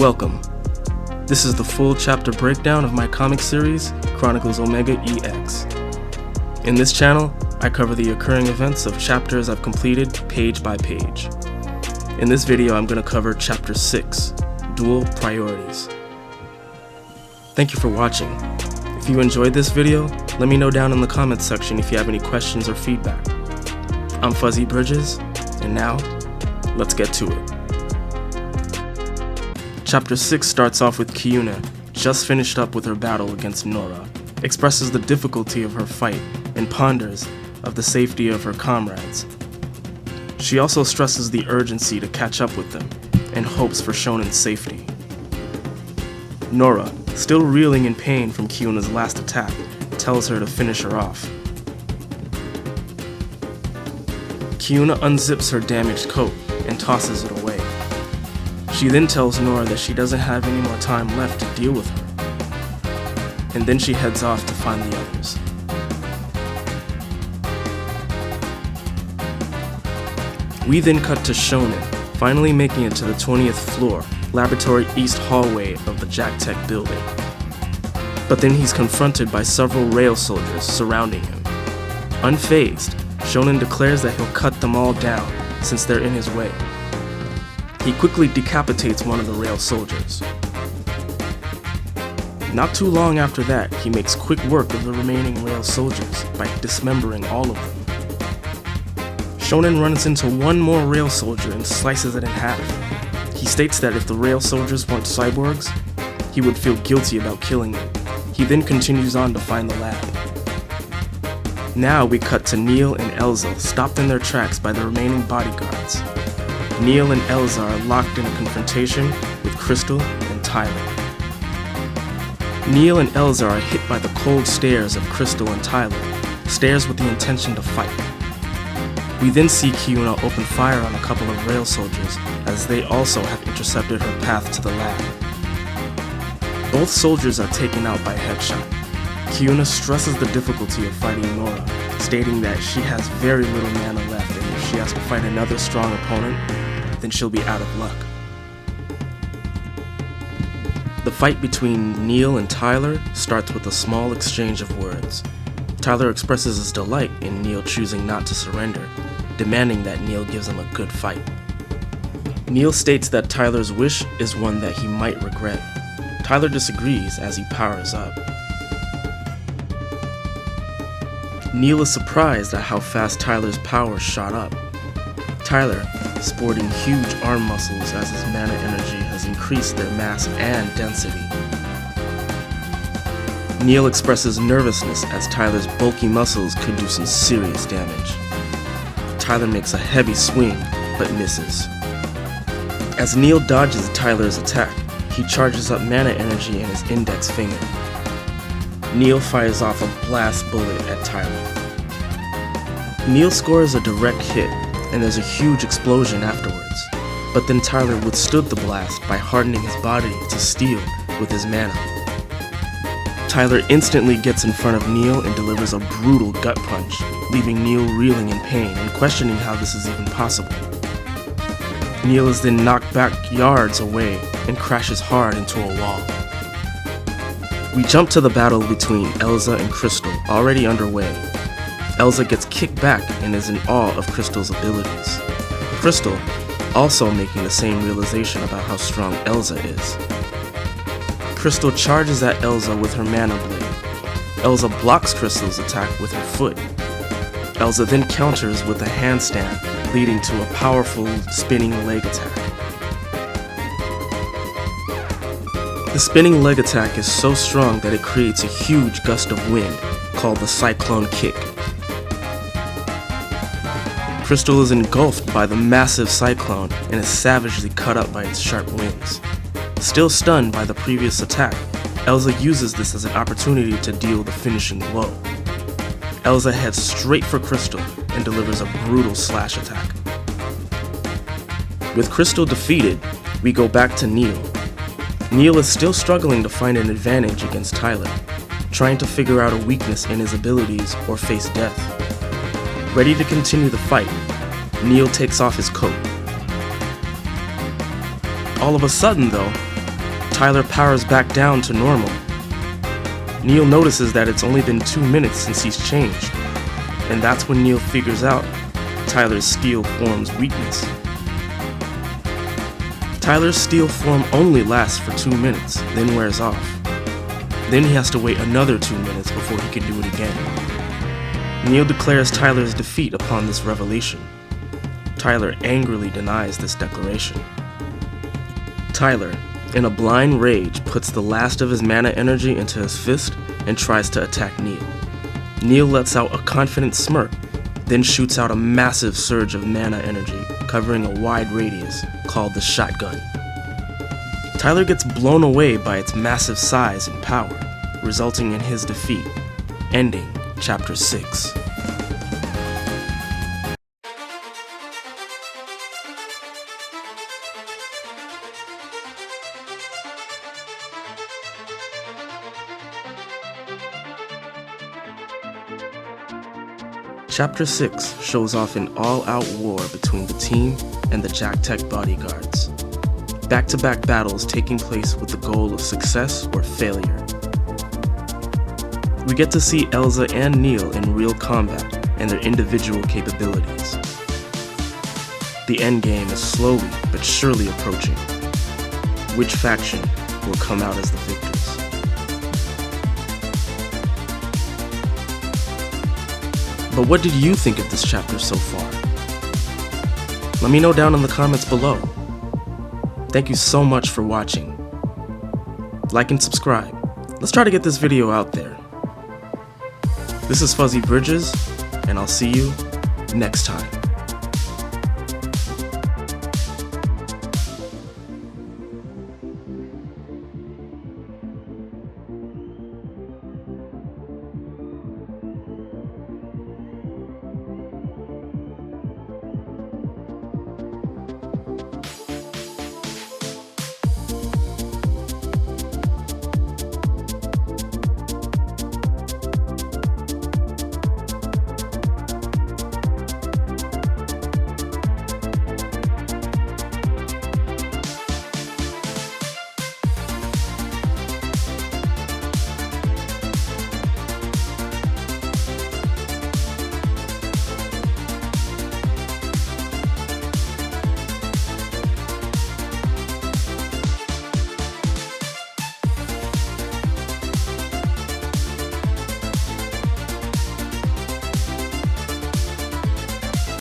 Welcome. This is the full chapter breakdown of my comic series, Chronicles Omega EX. In this channel, I cover the occurring events of chapters I've completed page by page. In this video, I'm going to cover Chapter 6, Dual Priorities. Thank you for watching. If you enjoyed this video, let me know down in the comments section if you have any questions or feedback. I'm Fuzzy Bridges, and now, let's get to it. Chapter 6 starts off with Kiuna, just finished up with her battle against Nora, expresses the difficulty of her fight, and ponders of the safety of her comrades. She also stresses the urgency to catch up with them, and hopes for Shonen's safety. Nora, still reeling in pain from Kiuna's last attack, tells her to finish her off. Kiuna unzips her damaged coat and tosses it away. She then tells Nora that she doesn't have any more time left to deal with her, and then she heads off to find the others. We then cut to Shonen, finally making it to the 20th floor, Laboratory East hallway of the JAC Tech building. But then he's confronted by several rail soldiers surrounding him. Unfazed, Shonen declares that he'll cut them all down since they're in his way. He quickly decapitates one of the rail soldiers. Not too long after that, he makes quick work of the remaining rail soldiers by dismembering all of them. Shonen runs into one more rail soldier and slices it in half. He states that if the rail soldiers weren't cyborgs, he would feel guilty about killing them. He then continues on to find the lab. Now we cut to Neil and Elza stopped in their tracks by the remaining bodyguards. Neil and Elza are locked in a confrontation with Crystal and Tyler. Neil and Elza are hit by the cold stares of Crystal and Tyler, stares with the intention to fight. We then see Kiuna open fire on a couple of rail soldiers as they also have intercepted her path to the lab. Both soldiers are taken out by a headshot. Kiuna stresses the difficulty of fighting Nora, stating that she has very little mana left and if she has to fight another strong opponent, then she'll be out of luck. The fight between Neil and Tyler starts with a small exchange of words. Tyler expresses his delight in Neil choosing not to surrender, demanding that Neil gives him a good fight. Neil states that Tyler's wish is one that he might regret. Tyler disagrees as he powers up. Neil is surprised at how fast Tyler's power shot up. Tyler, sporting huge arm muscles as his mana energy has increased their mass and density. Neil expresses nervousness as Tyler's bulky muscles could do some serious damage. Tyler makes a heavy swing, but misses. As Neil dodges Tyler's attack, he charges up mana energy in his index finger. Neil fires off a blast bullet at Tyler. Neil scores a direct hit, and there's a huge explosion afterwards, but then Tyler withstood the blast by hardening his body to steel with his mana. Tyler instantly gets in front of Neil and delivers a brutal gut punch, leaving Neil reeling in pain and questioning how this is even possible. Neil is then knocked back yards away and crashes hard into a wall. We jump to the battle between Elza and Crystal, already underway. Elza gets kicked back and is in awe of Crystal's abilities. Crystal also making the same realization about how strong Elza is. Crystal charges at Elza with her mana blade. Elza blocks Crystal's attack with her foot. Elza then counters with a handstand, leading to a powerful spinning leg attack. The spinning leg attack is so strong that it creates a huge gust of wind, called the Cyclone Kick. Crystal is engulfed by the massive cyclone and is savagely cut up by its sharp winds. Still stunned by the previous attack, Elza uses this as an opportunity to deal the finishing blow. Elza heads straight for Crystal and delivers a brutal slash attack. With Crystal defeated, we go back to Neil. Neil is still struggling to find an advantage against Tyler, trying to figure out a weakness in his abilities or face death. Ready to continue the fight, Neil takes off his coat. All of a sudden though, Tyler powers back down to normal. Neil notices that it's only been 2 minutes since he's changed, and that's when Neil figures out Tyler's steel form's weakness. Tyler's steel form only lasts for 2 minutes, then wears off. Then he has to wait another 2 minutes before he can do it again. Neil declares Tyler's defeat upon this revelation. Tyler angrily denies this declaration. Tyler, in a blind rage, puts the last of his mana energy into his fist and tries to attack Neil. Neil lets out a confident smirk, then shoots out a massive surge of mana energy, covering a wide radius, called the shotgun. Tyler gets blown away by its massive size and power, resulting in his defeat, ending Chapter 6. Chapter 6 shows off an all-out war between the team and the Jack-Tech bodyguards. Back-to-back battles taking place with the goal of success or failure. We get to see Elsa and Neil in real combat and their individual capabilities. The endgame is slowly but surely approaching. Which faction will come out as the victors? But what did you think of this chapter so far? Let me know down in the comments below. Thank you so much for watching. Like and subscribe. Let's try to get this video out there. This is Fuzzy Bridges, and I'll see you next time.